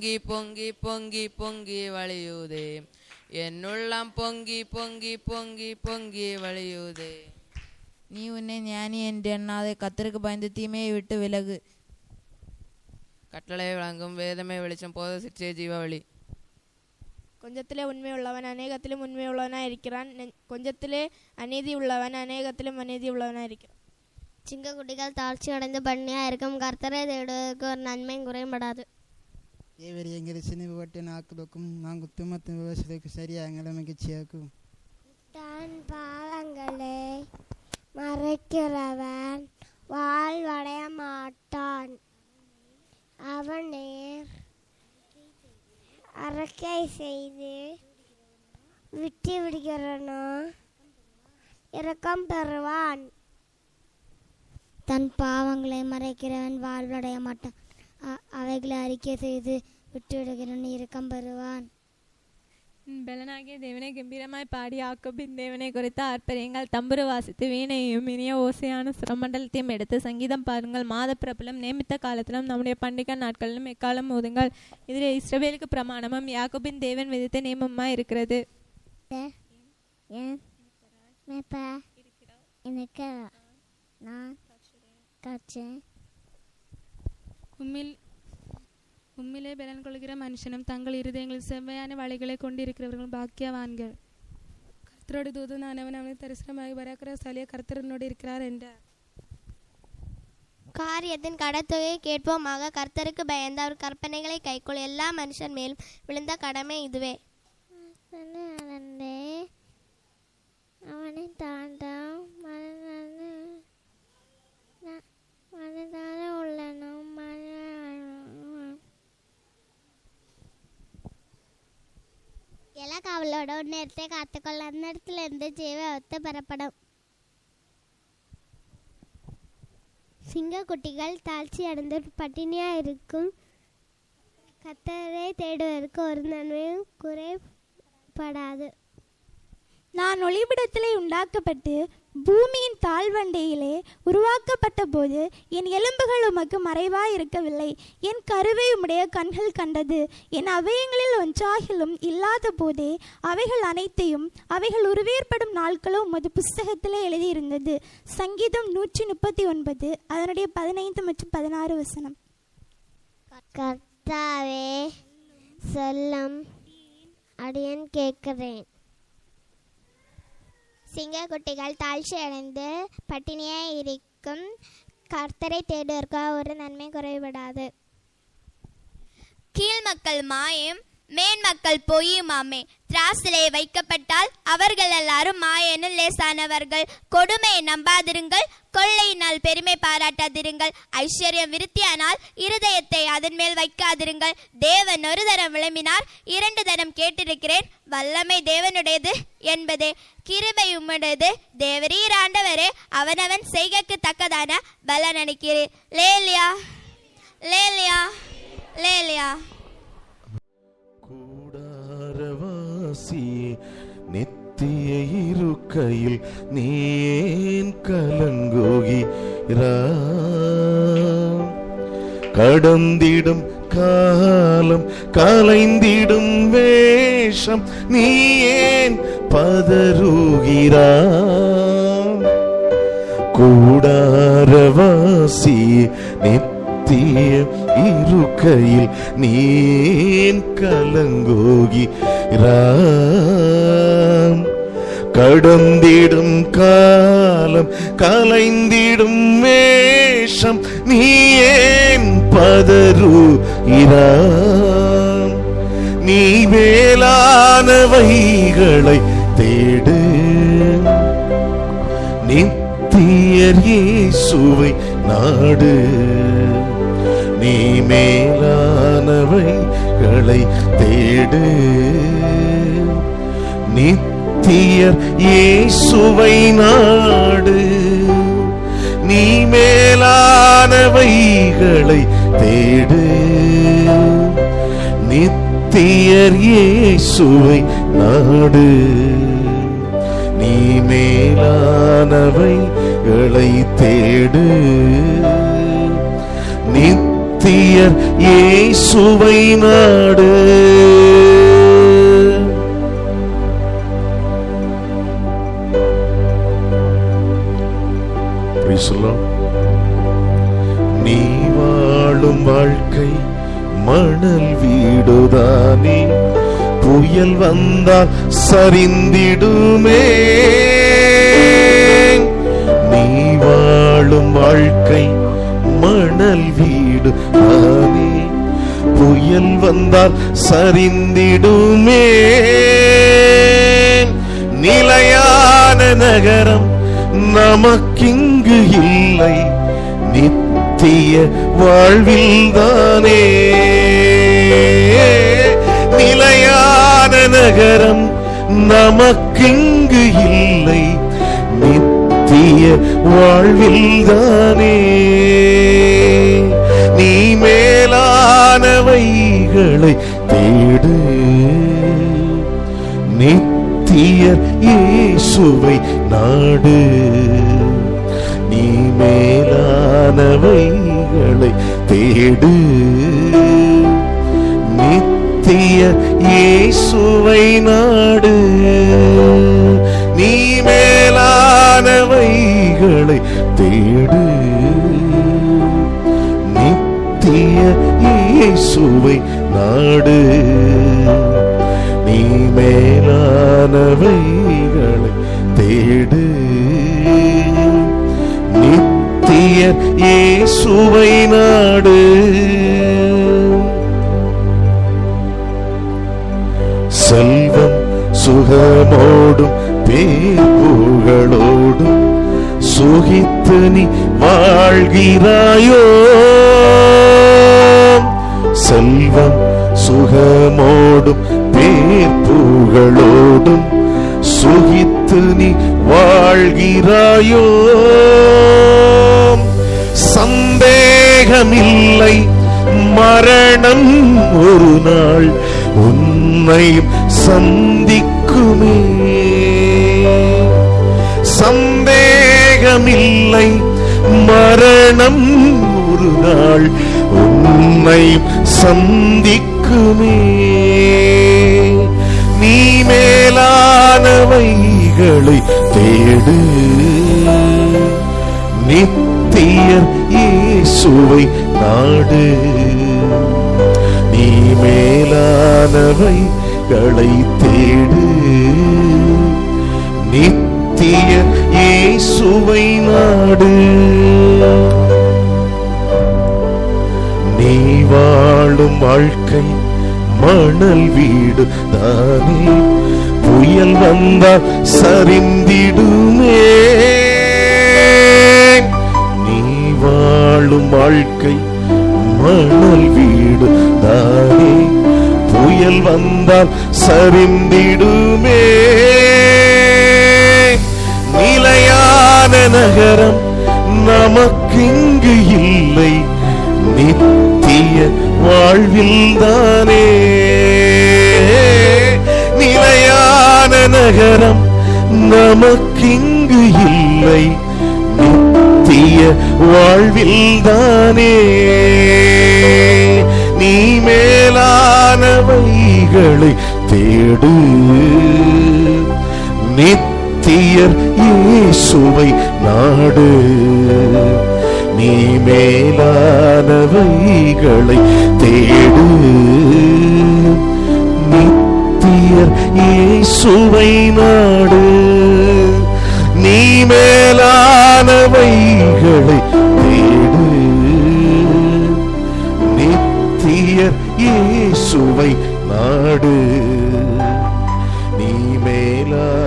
பொங்கி பொங்கி பொங்கி பொங்கி வழியுதே, என்னுள்ளம் பொங்கி பொங்கி பொங்கி பொங்கி வழியுதே. நீ உன்னை ஞானி என்று எண்ணாதே, கர்த்தருக்கு பயந்து தீமையை விட்டு விலகு. கட்டளை வழங்கும் வேதமே வெளிச்சம், போத சிற்சே ஜீவவழி. கொஞ்சத்திலே உண்மை உள்ளவன் அநேகத்திலும் உண்மை உள்ளவனாக இருக்கிறான், கொஞ்சத்திலே அநீதி உள்ளவன் அநேகத்திலும் அநீதி உள்ளவனாக இருக்கிறான். சிங்கக்குட்டிகள் தாழ்ச்சி அடைந்து பண்ணியா இருக்கும், கர்த்தரை தேடுவதற்கு ஒரு நன்மையும் குறைபடாது. தேவரி எங்களை சினிமப்பட்டு நாக்குதோக்கும், நாங்கள் உத்தமத்தின் விவசாயத்துக்கு சரியாக எங்களை மகிழ்ச்சியாக்கும். தன் பாவங்களை மறைக்கிறவன் வாழ்வடைய மாட்டான், அவனே அரக்கை செய்து விட்டு விடுகிறனோ இரக்கம் பெறுவான். தன் பாவங்களை மறைக்கிறவன் வாழ்வடைய மாட்டான், அவைகளை அறிக்கை செய்து விட்டு விடுகிறவன் இரக்கம் பெறுவான். பலனாகிய தேவனை கம்பீரமாய் பாடி யாக்கோபின் தேவனை குறித்த ஆர்ப்பரியுங்கள், தம்புரு வாசித்து வீணையும் இனிய ஓசையான சுரமண்டலத்தையும் எடுத்து சங்கீதம் பாருங்கள். மாத பிரபலம் நியமித்த காலத்திலும் நம்முடைய பண்டிகை நாட்களிலும் எக்காலம் ஊதுங்கள். இதில் இஸ்ரவேலுக்கு பிரமாணமும் யாக்கோபின் தேவன் விதித்த நியமமாய் இருக்கிறது. உம்மிலே பலன் கொள்கிற மனுஷனும் தங்கள் இருதயங்களில் செவ்வையான வழிகளை கொண்டிருக்கிறவர்கள் பாக்கியவான்கள். கர்த்தரோடு தூதனானவன் அவனை தரிசனமாகி பராக்கிரமசாலிய கர்த்தரனோடு இருக்கிறார் என்றார். காரியத்தின் கடத்தொகையை கேட்போமாக. கர்த்தருக்கு பயந்து அவர் கற்பனைகளை கைக்கொள், எல்லா மனுஷன் மேலும் விழுந்த கடமை இதுவே. அவனை தாண்டாம் அவளோட ஒரு நேரத்தை காத்துக்கொள்ள, அந்த இடத்துல இருந்து ஜீவ ஒத்து பெறப்படும். சிங்கக்குட்டிகள் தாழ்ச்சி அடைந்து பட்டினியா இருக்கும், கர்த்தரை தேடுவதற்கு ஒரு நன்மையும் குறைபடாது. நான் ஒளிபிடத்திலே உண்டாக்கப்பட்டு பூமியின் தாழ்வண்டையிலே உருவாக்கப்பட்ட போது என் எலும்புகள் உமக்கு மறைவாய் இருக்கவில்லை. என் கருவை உம்முடைய கண்கள் கண்டது. என் அவயங்களில் ஒன்றாகிலும் இல்லாத போதே அவைகள் அனைத்தையும் அவைகள் உருவேற்படும் நாட்களும் உமது புஸ்தகத்திலே எழுதியிருந்தது. சங்கீதம் 139 அதனுடைய 15 மற்றும் 16 வசனம். கர்த்தாவே சொல்லும், அடியேன் கேட்கிறேன். சிங்கக்குட்டிகள் தாழ்ச்சி அடைந்து பட்டினியாய் இருக்கும், கர்த்தரை தேடுவதற்கு ஒரு நன்மை குறைபடாது. கீழ் மக்கள் மாயம், மேன் மக்கள் பொய்யுமாமே. திராசிலே வைக்கப்பட்டால் அவர்கள் எல்லாரும் மாயனும் லேசானவர்கள். கொடுமையை நம்பாதிருங்கள், கொள்ளையினால் பெருமை பாராட்டாதிருங்கள். ஐஸ்வர்யம் விருத்தியானால் இருதயத்தை அதன் மேல் வைக்காதிருங்கள். தேவன் ஒரு தரம் விளம்பினார், 2 தரம் கேட்டிருக்கிறேன். வல்லமை தேவனுடையது என்பதே, கிருபை உம்முடையது. தேவரீர் ஆண்டவரே, அவனவன் செய்கைக்கு தக்கதான பலன் அளிக்கிறீர். லேலியா லேலியா லேலியா. கூடாரவாசியே, நித்திய இருக்கையில் நீன் கலங்குகிறாய். கடந்திடும் காலம் கலைந்திடும் வேஷம் நீ ஏன் பதறுகிறாய். கூடாரவாசியே, நித்திய இருக்கையில் நீன் கலங்குகிறாய். கடந்திடும் காலம் கலைந்திடும் வேஷம் நீ ஏன் பதறுகிறாய். நீ மேலானவைகளை தேடு, நித்தியர் இயேசுவை நாடு. நீ மேலானவைகளை தேடு, நித்தியர் இயேசுவை நாடு. நீ மேலானவைகளை தேடு, நித்தியர் இயேசுவை நாடு. நீ மேலானவைகளை தேடு, நித்திய நித்தியர் இயேசுவை நாடு. நீ வாழும் வாழ்க்கை மணல் வீடுதானே, புயல் வந்தால் சரிந்திடுமே. நீ வாழும் வாழ்க்கை மணல் வீடு தானே, புயல் வந்தால் சரிந்திடுமே. நிலையான நகரம் நமக்கிங்கு இல்லை, நித்திய வாழ்வில்தானே. நிலையான நகரம் நமக்கிங்கு இல்லை, நித்திய வாழ்வில்தானே. நீ மேலானவைகளை தேடு, நித்திய இயேசுவை நாடு. நீ மேலானவைகளை தேடு, நித்திய இயேசுவை நாடு. நீ மேலானவைகளை தேடு, நித்திய இயேசுவை நாடு. நீ மேலானவைகளை தேடு, நித்திய இயேசுவை நாடு. செல்வம் சுகமோடும் பேர்புகளோடும் சுகித்து நீ வாழ்கிறாயோ. செல்வம் சுகமோடும் பேர்புகளோடும் சுகித்து நீ வாழ்கிறாயோ. சந்தேகமில்லை, மரணம் ஒரு நாள் உன்னை சந்திக்குமே. சந்தேகமில்லை, மரணம் ஒரு நாள் உன்னை சந்திக்குமே. நீ மேலானவைகளை தேடு, நித்தியர் இயேசுவை நாடு. நீ மேலானவைகளை தேடு, நித்திய இயேசுவை நாடு. நீ வாழும் வாழ்க்கை மணல் வீடு தானே, புயல் வந்தால் சரிந்திடுமே. நீ வாழும் வாழ்க்கை மணல் வீடு தானே, புயல் வந்தால் சரிந்திடுமே. நிலையான நகரம் நமக்கிங்கு இல்லை, நித்திய வாழ்வில்தானே. நிலையான நகரம் நமக்கிங்கு இல்லை, நித்திய வாழ்வில்தானே. நீ மேலானவைகளை தேடு, நித்தியர் இயேசுவை நாடு. நீ மேலானவைகளை தேடு, நித்தியர் இயேசுவை நாடு. நீ மேலானவைகளை தேடு, நித்தியர் இயேசுவை நாடு. நீ மேலானவைகளை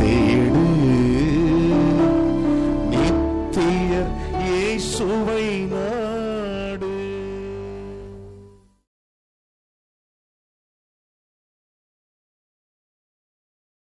தேடு,